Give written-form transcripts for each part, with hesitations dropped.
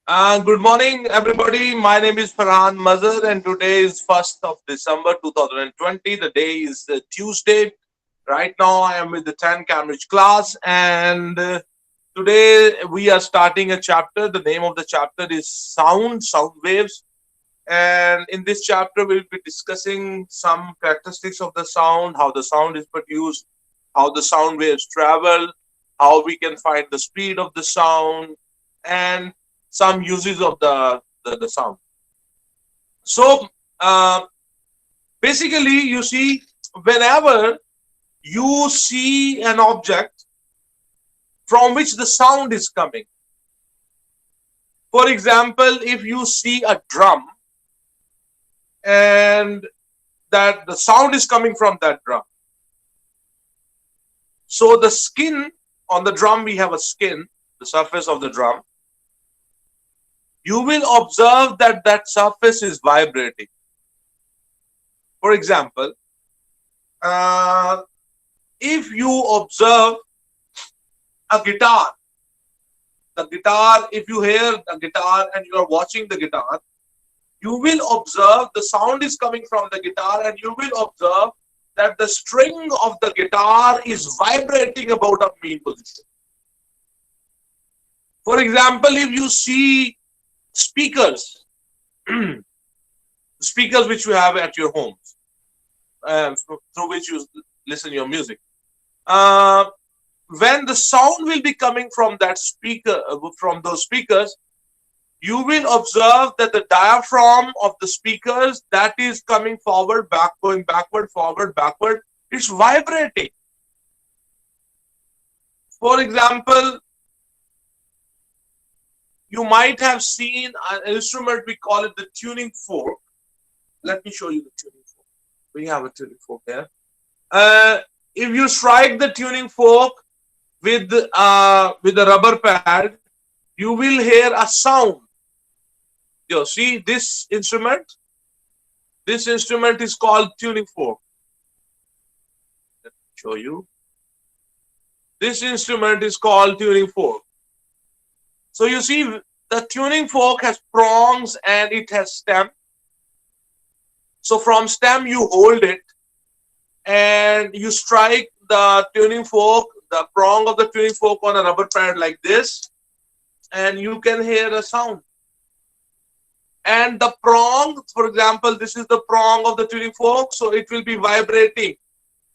Good morning, everybody. My name is Ferhan Mazher, and today is 1st of December 2020. The day is Tuesday. Right now, I am with the 10 Cambridge class, and today we are starting a chapter. The name of the chapter is Sound Waves. And in this chapter, we'll be discussing some characteristics of the sound, how the sound is produced, how the sound waves travel, how we can find the speed of the sound, and some uses of the sound. So, uh, basically, you see, whenever you see an object from which the sound is coming, for example, if you see a drum and that the sound is coming from that drum. So the skin on the drum, we have a skin, the surface of the drum. You will observe that that surface is vibrating. For example, uh, if you observe the guitar, if you hear a guitar and you are watching the guitar, you will observe the sound is coming from the guitar, and you will observe that the string of the guitar is vibrating about a mean position. For example, if you see speakers, speakers which you have at your homes, through which you listen your music, uh, when the sound will be coming from that speaker, from those speakers, you will observe that the diaphragm of the speakers that is coming forward, back, going backward, forward, backward, it's vibrating. For example, you might have seen an instrument, we call it the tuning fork. Let me show you the tuning fork. We have a tuning fork here. If you strike the tuning fork with a rubber pad, you will hear a sound. You see this instrument? This instrument is called tuning fork. Let me show you. This instrument is called tuning fork. So you see, the tuning fork has prongs and it has stem. So from stem you hold it and you strike the tuning fork, the prong of the tuning fork on a rubber pad like this, and you can hear a sound. And the prong, for example, this is the prong of the tuning fork, so it will be vibrating.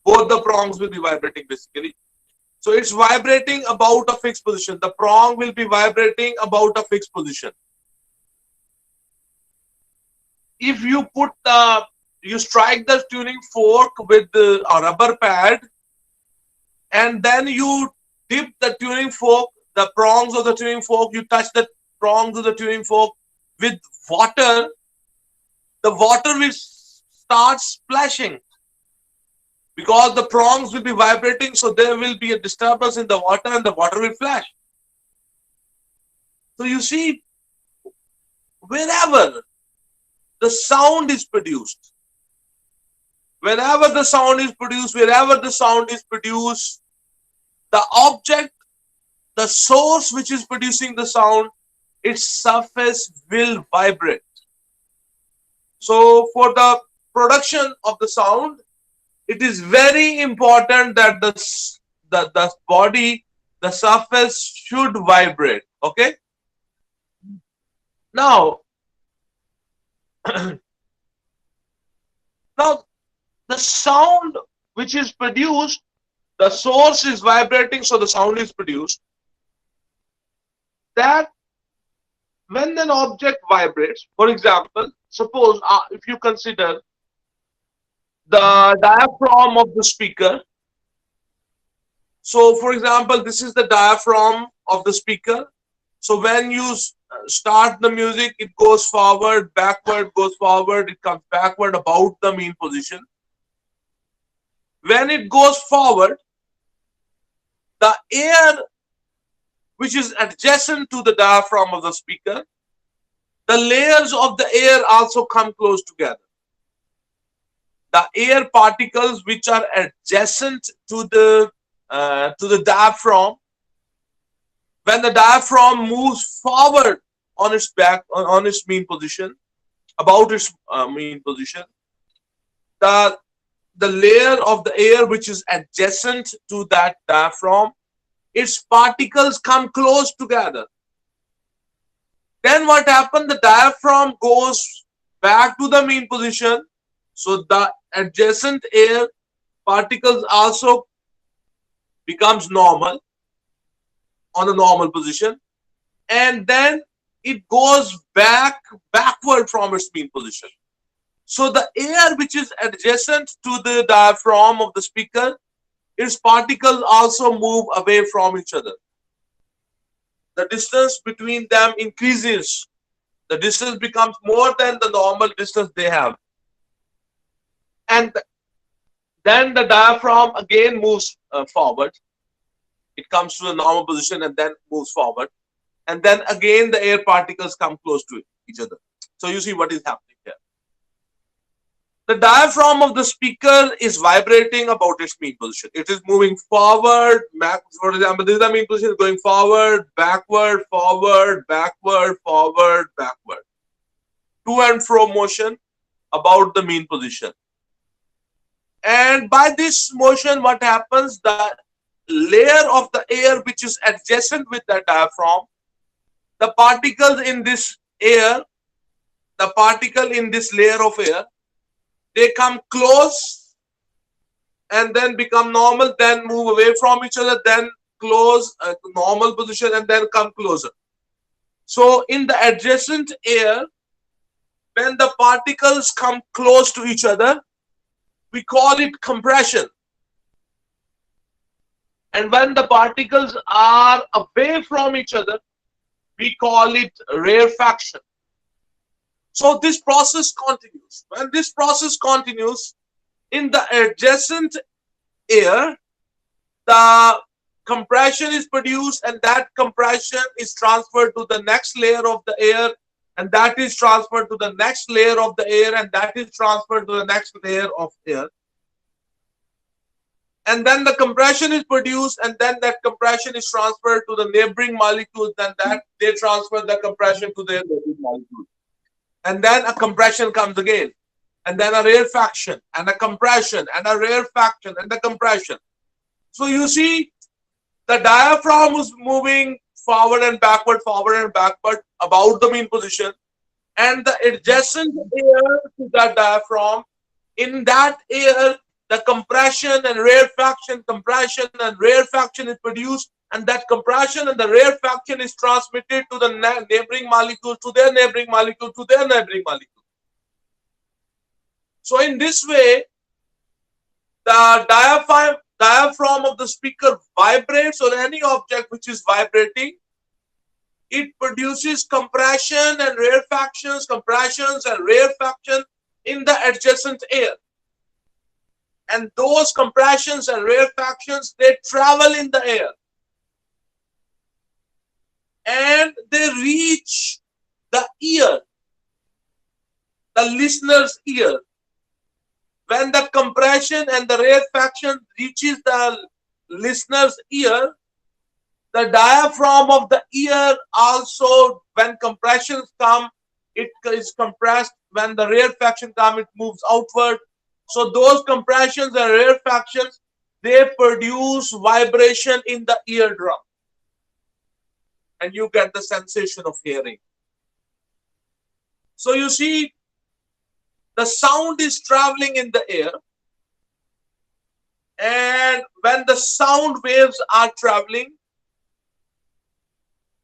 Both the prongs will be vibrating basically. So it's vibrating about a fixed position. The prong will be vibrating about a fixed position. If you strike the tuning fork with a rubber pad, and then you dip the tuning fork, the prongs of the tuning fork, you touch the prongs of the tuning fork with water, the water will start splashing because the prongs will be vibrating, so there will be a disturbance in the water and the water will flash. So you see, wherever the sound is produced, wherever the sound is produced, wherever the sound is produced, the object, the source which is producing the sound, its surface will vibrate. So for the production of the sound, it is very important that the body, the surface should vibrate. Okay. Now, now the sound which is produced, the source is vibrating, so the sound is produced. That when an object vibrates, for example, suppose if you consider the diaphragm of the speaker. So, for example, this is the diaphragm of the speaker. So, when you start the music, it goes forward, backward, goes forward, it comes backward about the mean position. When it goes forward, the air which is adjacent to the diaphragm of the speaker, the layers of the air also come close together. The air particles which are adjacent to the diaphragm, when the diaphragm moves forward on its back, on its mean position, about its mean position, the layer of the air which is adjacent to that diaphragm, its particles come close together. Then what happened? The diaphragm goes back to the mean position. So the adjacent air particles also becomes normal, on a normal position, and then it goes backward from its mean position. So the air which is adjacent to the diaphragm of the speaker, its particles also move away from each other. The distance between them increases. The distance becomes more than the normal distance they have. And then the diaphragm again moves forward. It comes to the normal position and then moves forward. And then again the air particles come close to each other. So you see what is happening here. The diaphragm of the speaker is vibrating about its mean position. It is moving forward, back. For example, this is the mean position, going forward, backward, forward, backward, forward, backward. To and fro motion about the mean position. And by this motion, what happens? The layer of the air which is adjacent with the diaphragm, the particles in this air, the particle in this layer of air, they come close and then become normal, then move away from each other, then close, normal position, and then come closer. So in the adjacent air, when the particles come close to each other, we call it compression. And when the particles are away from each other, we call it rarefaction. So this process continues. When this process continues, in the adjacent air, the compression is produced, and that compression is transferred to the next layer of the air, and that is transferred to the next layer of the air, and that is transferred to the next layer of air. And then the compression is produced, and then that compression is transferred to the neighboring molecules, then that they transfer the compression to their neighboring molecules. And then a compression comes again, and then a rarefaction, and a compression, and a rarefaction, and a compression. So you see, the diaphragm is moving forward and backward about the mean position, and the adjacent air to that diaphragm, in that air, the compression and rarefaction is produced, and that compression and the rarefaction is transmitted to the neighboring molecules, to their neighboring molecule, to their neighboring molecule. So in this way, the diaphragm of the speaker vibrates, or any object which is vibrating, it produces compressions and rarefaction in the adjacent air. And those compressions and rarefactions, they travel in the air. And they reach the ear, the listener's ear. When the compression and the rarefaction reaches the listener's ear, the diaphragm of the ear also, when compressions come, it is compressed. When the rarefaction comes, it moves outward. So those compressions and rarefactions, they produce vibration in the eardrum. And you get the sensation of hearing. So you see, the sound is traveling in the air. And when the sound waves are traveling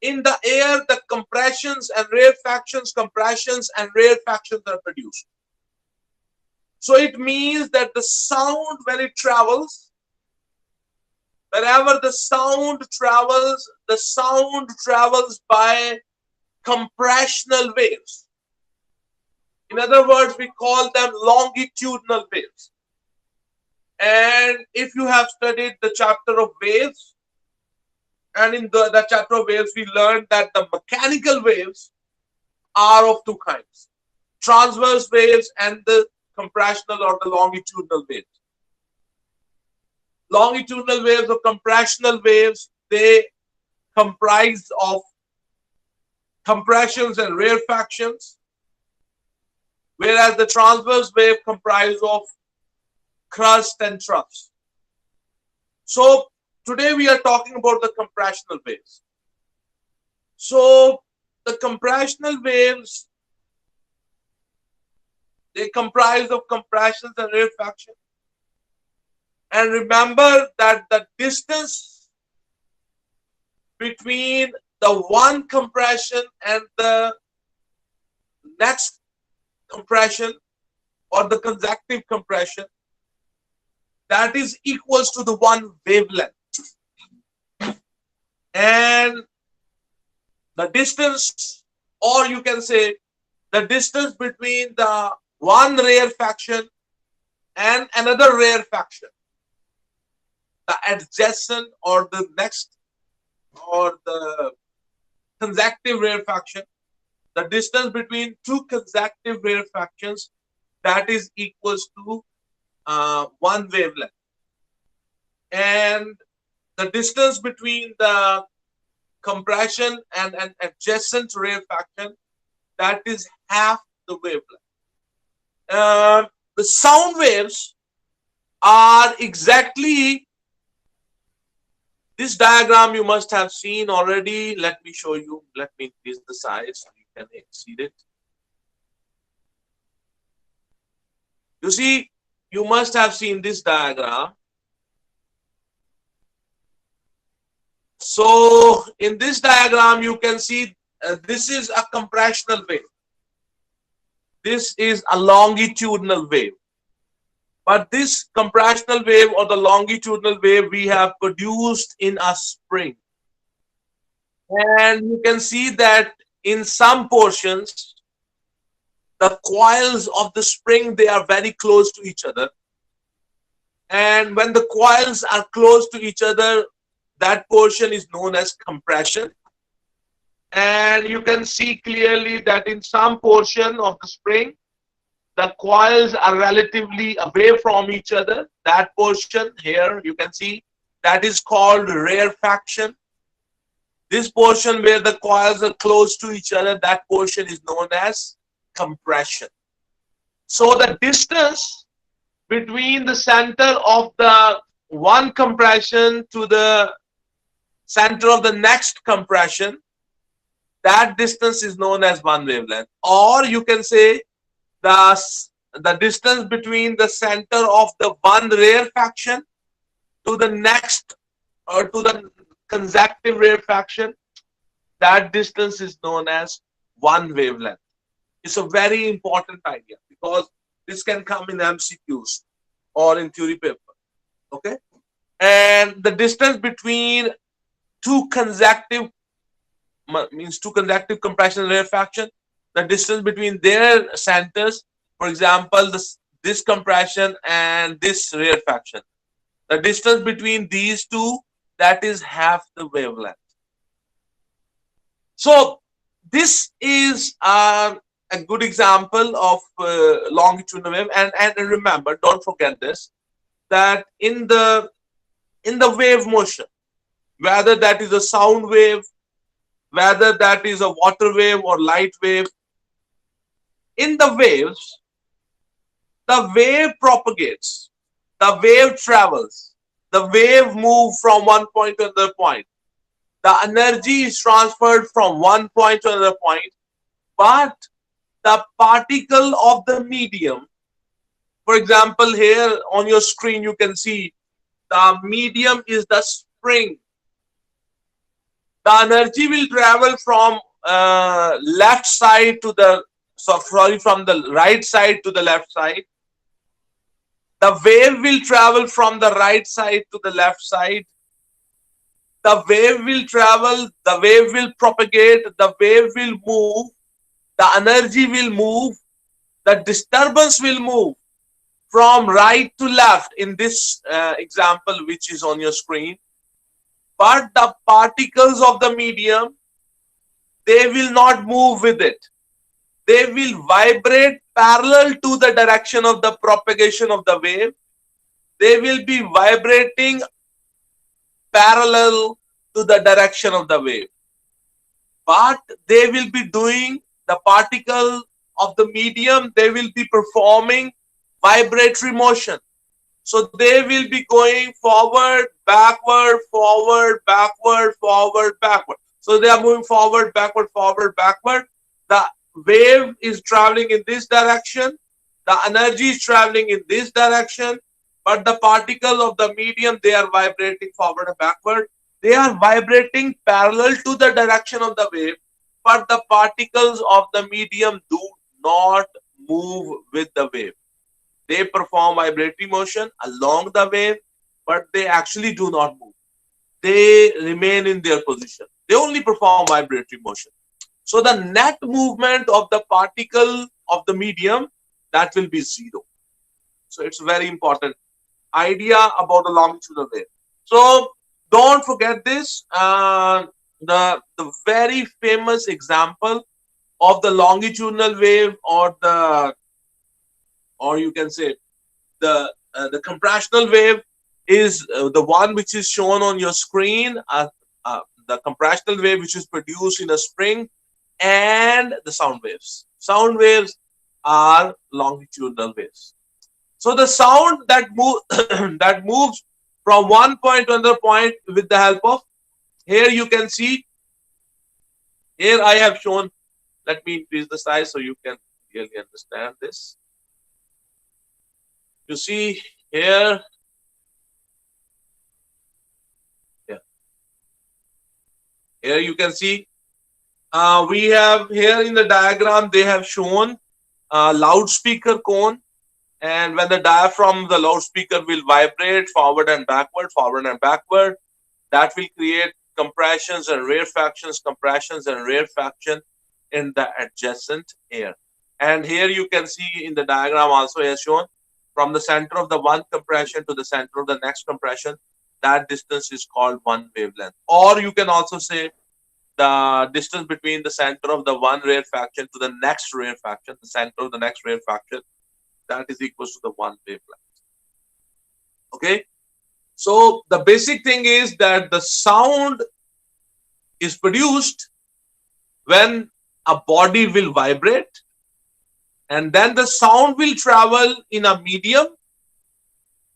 in the air, the compressions and rarefactions are produced. So it means that the sound, when it travels, wherever the sound travels by compressional waves. In other words, we call them longitudinal waves. And if you have studied the chapter of waves, and in the chapter of waves, we learned that the mechanical waves are of two kinds: transverse waves and the compressional or the longitudinal waves. Longitudinal waves or compressional waves, they comprise of compressions and rarefactions, whereas the transverse wave comprises of crust and troughs. So today we are talking about the compressional waves. So the compressional waves, they comprise of compressions and rarefaction. And remember that the distance between the one compression and the next compression or the consecutive compression, that is equals to the one wavelength. And the distance, or you can say the distance between the one rarefaction and another rarefaction, the adjacent or the next or the consecutive rarefaction, the distance between two consecutive rarefactions, that is equals to one wavelength. And the distance between the compression and an adjacent rarefaction, that is half the wavelength. The sound waves are exactly this diagram. You must have seen already. Let me show you. Let me increase the size so you can exceed it. You see, you must have seen this diagram. So in this diagram, you can see this is a compressional wave. This is a longitudinal wave. But this compressional wave or the longitudinal wave we have produced in a spring. And you can see that in some portions, the coils of the spring, they are very close to each other. And when the coils are close to each other, that portion is known as compression. And you can see clearly that in some portion of the spring, the coils are relatively away from each other. That portion here, you can see, that is called rarefaction. This portion where the coils are close to each other, that portion is known as compression. So the distance between the center of the one compression to the center of the next compression, that distance is known as one wavelength. Or you can say the distance between the center of the one rarefaction to the next or to the consecutive rarefaction, that distance is known as one wavelength. It's a very important idea because this can come in MCQs or in theory paper. Okay, and the distance between two consecutive compression and rarefaction, the distance between their centers, for example, this compression and this rarefaction, the distance between these two, that is half the wavelength. So this is a good example of longitudinal wave. And remember, don't forget this, that in the wave motion, whether that is a sound wave, whether that is a water wave or light wave, in the waves, the wave propagates, the wave travels, the wave moves from one point to another point. The energy is transferred from one point to another point, but the particle of the medium, for example, here on your screen, you can see the medium is the spring. The energy will travel from left side to the, from the right side to the left side. The wave will travel from the right side to the left side. The wave will travel, the wave will propagate, the wave will move, the energy will move, the disturbance will move from right to left in this example which is on your screen. But the particles of the medium, they will not move with it. They will vibrate parallel to the direction of the propagation of the wave. They will be vibrating parallel to the direction of the wave. but they will be doing the particle of the medium, they will be performing vibratory motion. So they will be going forward, backward, forward, backward, forward, backward. So they are moving forward, backward, forward, backward. The wave is traveling in this direction. The energy is traveling in this direction. But the particles of the medium, they are vibrating forward and backward. They are vibrating parallel to the direction of the wave. But the particles of the medium do not move with the wave. They perform vibratory motion along the wave, but they actually do not move. They remain in their position. They only perform vibratory motion. So the net movement of the particle of the medium, that will be zero. So it's very important idea about the longitudinal wave. So don't forget this. The very famous example of the longitudinal wave, or you can say the compressional wave, is the one which is shown on your screen. The compressional wave which is produced in a spring, and the sound waves. Sound waves are longitudinal waves. So the sound that that moves from one point to another point with the help of, here you can see, here I have shown. Let me increase the size so you can really understand this. You see here, yeah, here you can see, we have here in the diagram, they have shown a loudspeaker cone, and when the diaphragm of the loudspeaker will vibrate forward and backward, that will create compressions and rarefactions, in the adjacent air. And here you can see in the diagram also as shown, from the center of the one compression to the center of the next compression, that distance is called one wavelength. Or you can also say the distance between the center of the one rarefaction to the next rarefaction, the center of the next rarefaction, that is equal to the one wavelength. Okay. So the basic thing is that the sound is produced when a body will vibrate, and then the sound will travel in a medium,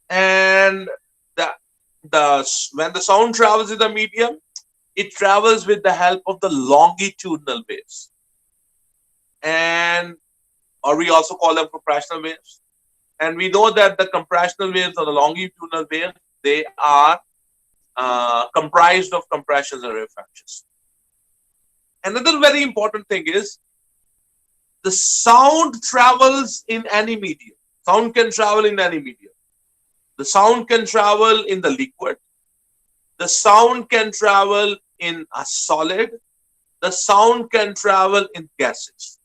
and when the sound travels in the medium, it travels with the help of the longitudinal waves, and or we also call them compressional waves. And we know that the compressional waves or the longitudinal waves, they are comprised of compressions and rarefactions. Another very important thing is the sound travels in any medium. Sound can travel in any medium. The sound can travel in the liquid. The sound can travel in a solid. The sound can travel in gases.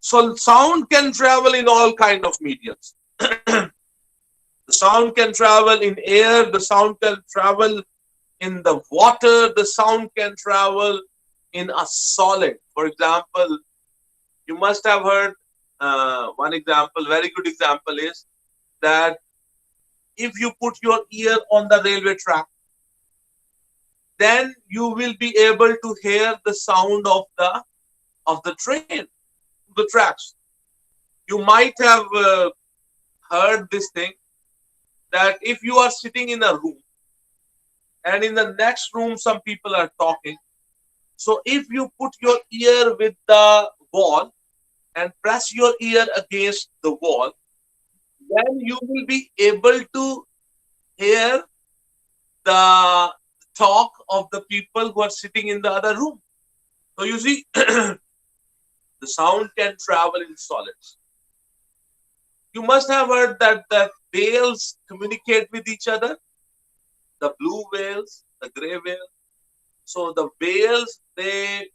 So sound can travel in all kind of mediums. The sound can travel in air. The sound can travel in the water. The sound can travel in a solid. For example, you must have heard one example, very good example is that if you put your ear on the railway track, then you will be able to hear the sound of the train, the tracks. You might have heard this thing, that if you are sitting in a room and in the next room some people are talking, so if you put your ear with the wall and press your ear against the wall, then you will be able to hear the talk of the people who are sitting in the other room. So you see, the sound can travel in solids. You must have heard that the whales communicate with each other, the blue whales, the gray whales. So the whales, they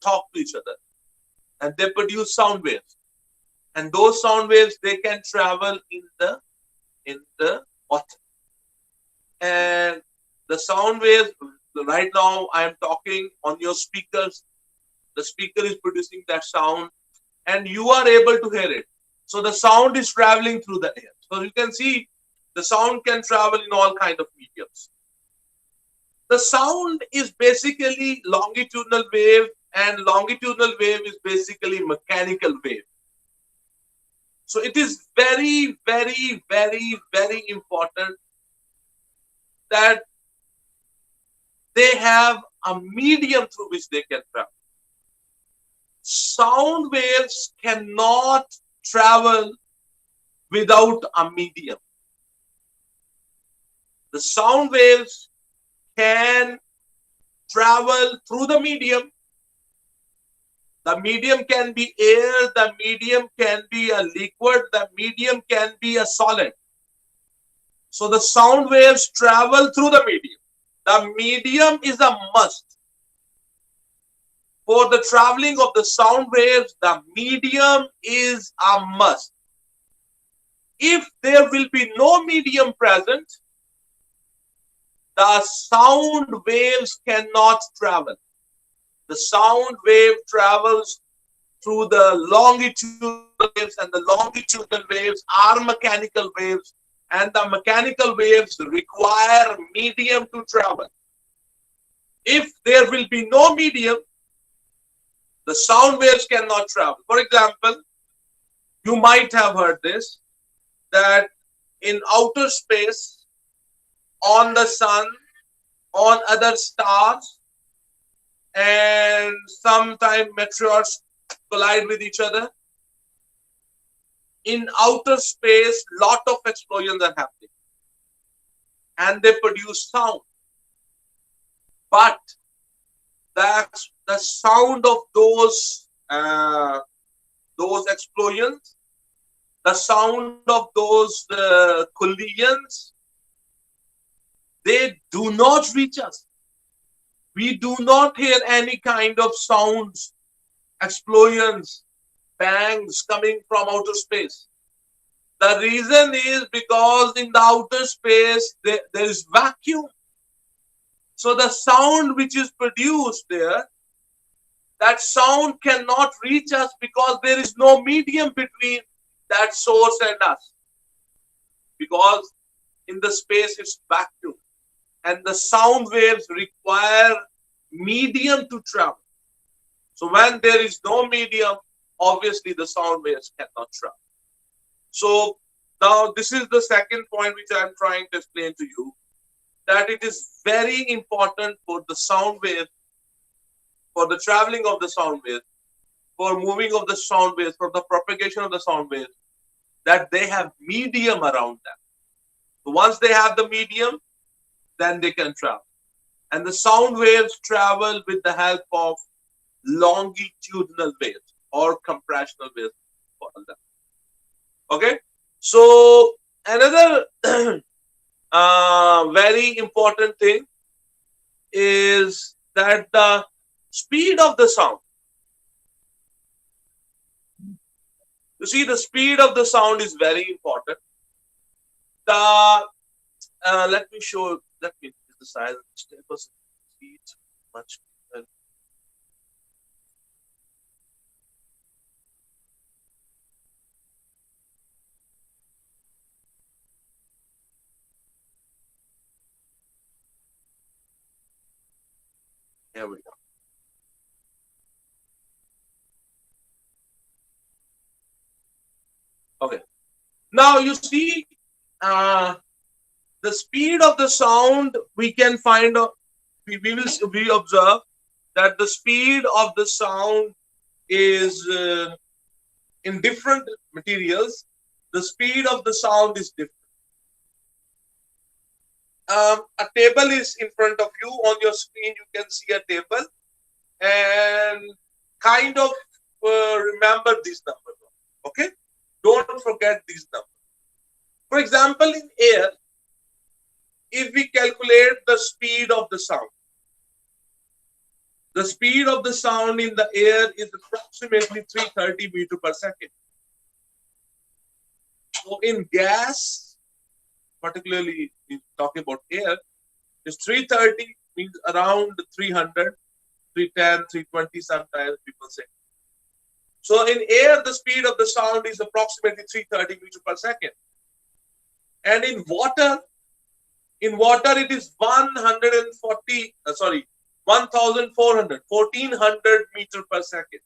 talk to each other and they produce sound waves. And those sound waves, they can travel in the water. And the sound waves, right now I am talking on your speakers. The speaker is producing that sound and you are able to hear it. So the sound is traveling through the air. So you can see the sound can travel in all kinds of mediums. The sound is basically longitudinal wave, and longitudinal wave is basically mechanical wave. So it is very, very, very, very important that they have a medium through which they can travel. Sound waves cannot travel without a medium. The sound waves can travel through the medium. The medium can be air, the medium can be a liquid, the medium can be a solid. So the sound waves travel through the medium. The medium is a must. For the traveling of the sound waves, the medium is a must. If there will be no medium present, the sound waves cannot travel. The sound wave travels through the longitudinal waves, and the longitudinal waves are mechanical waves, and the mechanical waves require medium to travel. If there will be no medium, the sound waves cannot travel. For example, you might have heard this, that in outer space, on the sun, on other stars, and sometimes meteors collide with each other. In outer space, lot of explosions are happening, and they produce sound. But the sound of those explosions, the sound of those collisions, they do not reach us. We do not hear any kind of sounds, explosions, bangs coming from outer space. The reason is because in the outer space there is vacuum. So the sound which is produced there, that sound cannot reach us because there is no medium between that source and us. Because in the space it's vacuum, and the sound waves require medium to travel. So when there is no medium, obviously the sound waves cannot travel. So now this is the second point which I am trying to explain to you, that it is very important for the sound wave, for the traveling of the sound wave, for moving of the sound waves, for the propagation of the sound waves, that they have medium around them. So once they have the medium, then they can travel. And the sound waves travel with the help of longitudinal waves or compressional waves. Okay, so another very important thing is that the speed of the sound. You see, the speed of the sound is very important. Let me show. Let me the size of the staples. Speed much. Here we go. Okay. Now you see, the speed of the sound we can find. We observe that the speed of the sound is in different materials. The speed of the sound is different. A table is in front of you on your screen. You can see a table, and kind of remember these numbers. Okay, don't forget these numbers. For example, in air, if we calculate the speed of the sound, the speed of the sound in the air is approximately 330 meters per second. So in gas, particularly talking about air, is 330 means around 300, 310, 320 sometimes people say. So in air, the speed of the sound is approximately 330 meters per second. And in water, In water, it is 1,400, 1400 meter per second.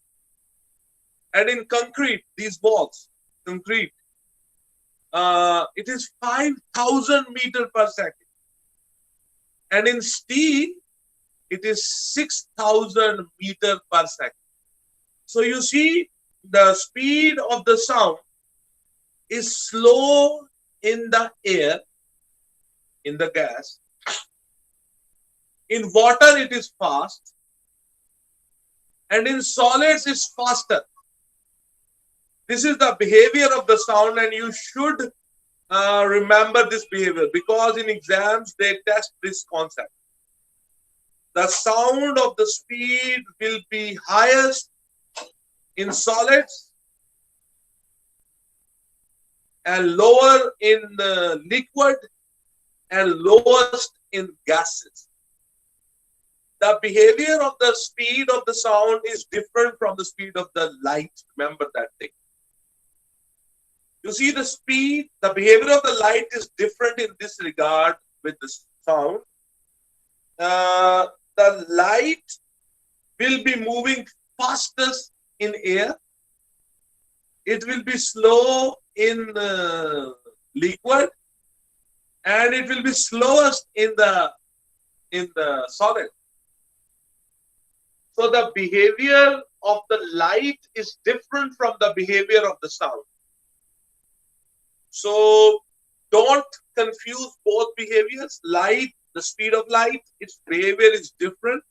And in concrete, these balls, concrete, it is 5,000 meter per second. And in steel, it is 6,000 meter per second. So you see, the speed of the sound is slow in the air, in the gas. In water, it is fast. And in solids, it's faster. This is the behavior of the sound, and you should remember this behavior, because in exams, they test this concept. The sound of the speed will be highest in solids and lower in the liquid and lowest in gases. The behavior of the speed of the sound is different from the speed of the light. Remember that thing. You see, the speed, the behavior of the light is different in this regard with the sound. The light will be moving fastest in air. It will be slow in liquid, and it will be slowest in the solid. So the behavior of the light is different from the behavior of the sound. So don't confuse both behaviors. Light, the speed of light, its behavior is different.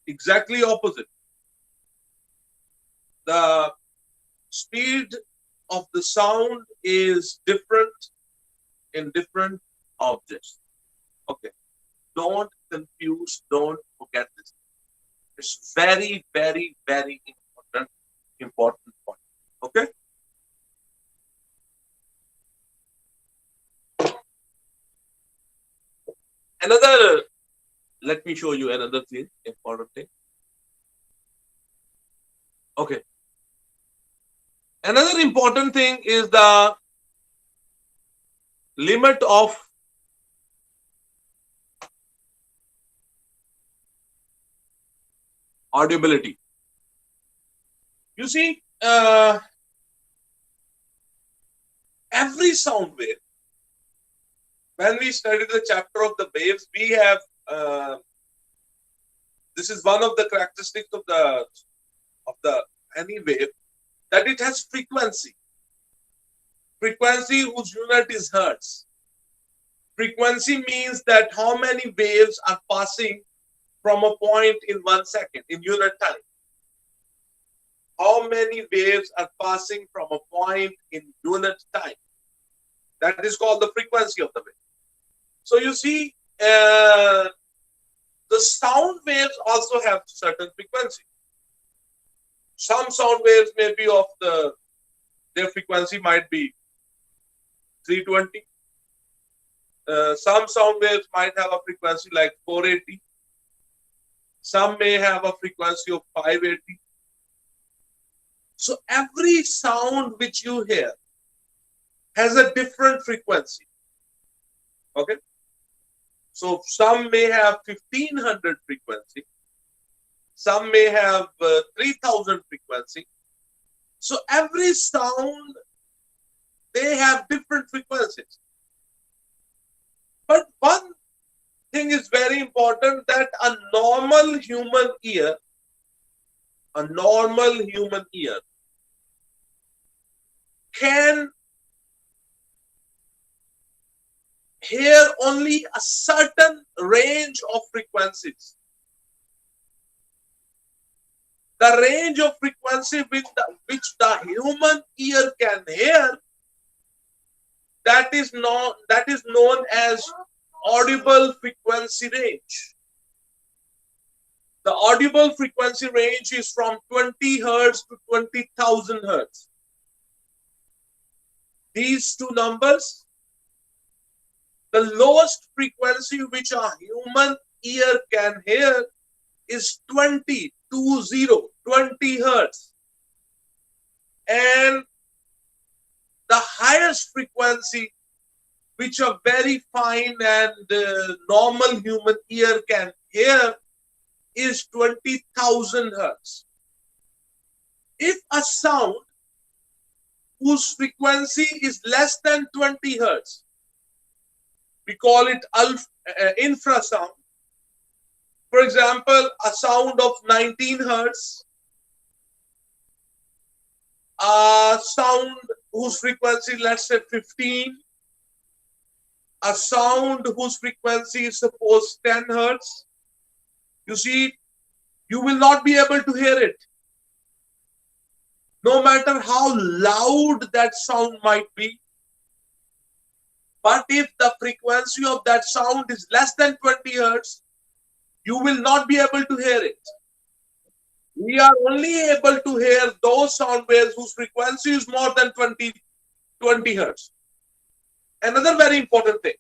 Exactly opposite. The speed of the sound is different in different objects. Okay. Don't confuse, don't forget this. It's very, very, very important point. Okay. Another, let me show you another thing, important thing. Okay. Another important thing is the limit of audibility. You see, every sound wave, when we study the chapter of the waves, we have, this is one of the characteristics of any wave, that it has frequency. Frequency whose unit is hertz. Frequency means that how many waves are passing from a point in 1 second in unit time. How many waves are passing from a point in unit time? That is called the frequency of the wave. So you see, the sound waves also have certain frequency. Some sound waves may be of their frequency might be 320. Some sound waves might have a frequency like 480. Some may have a frequency of 580. So every sound which you hear has a different frequency. Okay. So some may have 1500 frequency. Some may have 3000 frequency. So every sound, they have different frequencies. But one thing is very important, that a normal human ear can hear only a certain range of frequencies. The range of frequency which the human ear can hear, that is known as audible frequency range. The audible frequency range is from 20 hertz to 20,000 hertz. These two numbers, the lowest frequency which a human ear can hear is 20 hertz. And the highest frequency which a very fine and normal human ear can hear, is 20,000 hertz. If a sound whose frequency is less than 20 hertz, we call it infrasound. For example, a sound of 19 hertz, a sound whose frequency, let's say 15, a sound whose frequency is suppose 10 hertz, you see, you will not be able to hear it. No matter how loud that sound might be, but if the frequency of that sound is less than 20 hertz, you will not be able to hear it. We are only able to hear those sound waves whose frequency is more than 20 hertz. Another very important thing,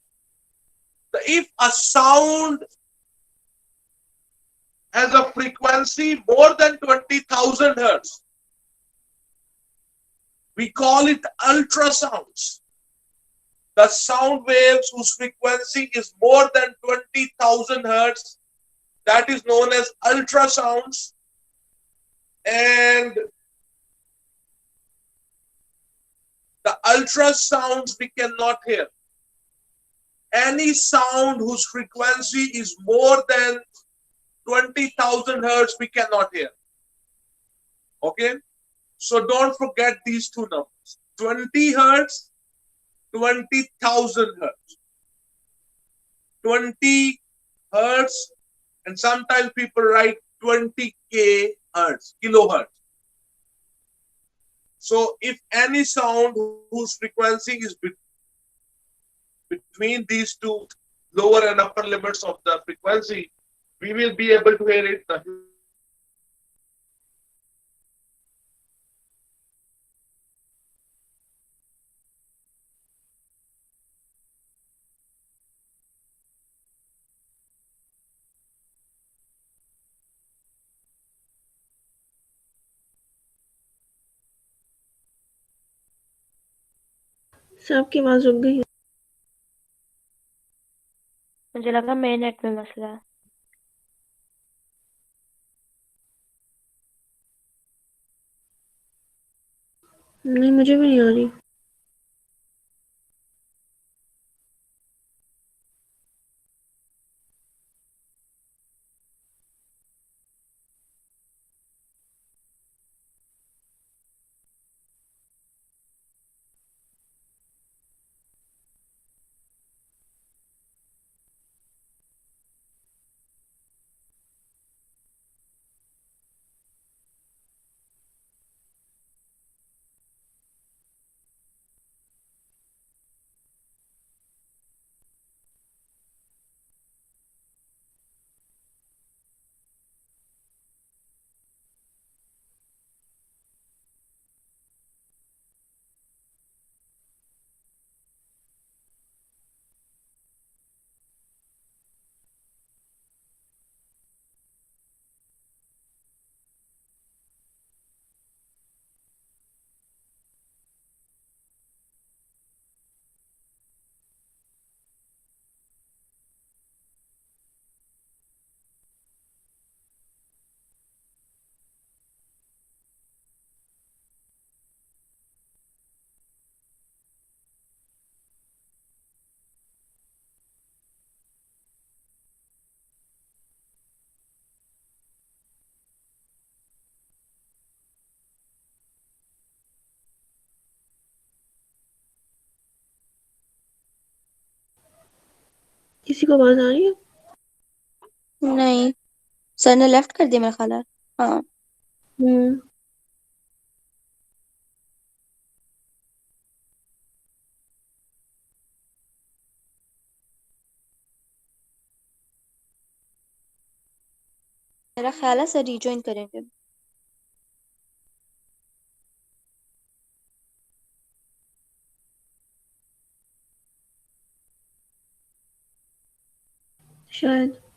if a sound has a frequency more than 20,000 hertz, we call it ultrasounds. The sound waves whose frequency is more than 20,000 hertz, that is known as ultrasounds. And the ultrasounds we cannot hear. Any sound whose frequency is more than 20,000 hertz, we cannot hear. Okay? So don't forget these two numbers. 20 hertz, 20,000 hertz. 20 hertz, and sometimes people write 20k hertz, kilohertz. So if any sound whose frequency is between these two lower and upper limits of the frequency, we will be able to hear it. The सबकी आवाज रुक गई। मुझे लगा मेरे net में मसला है। नहीं, मुझे भी नहीं आ रही। किसी को आवाज आ रही है? नहीं, सर ने लेफ्ट कर दिया मेरा ख्याल है। हाँ, मेरा ख्याल है सर रिजॉइन करेंगे। शायद।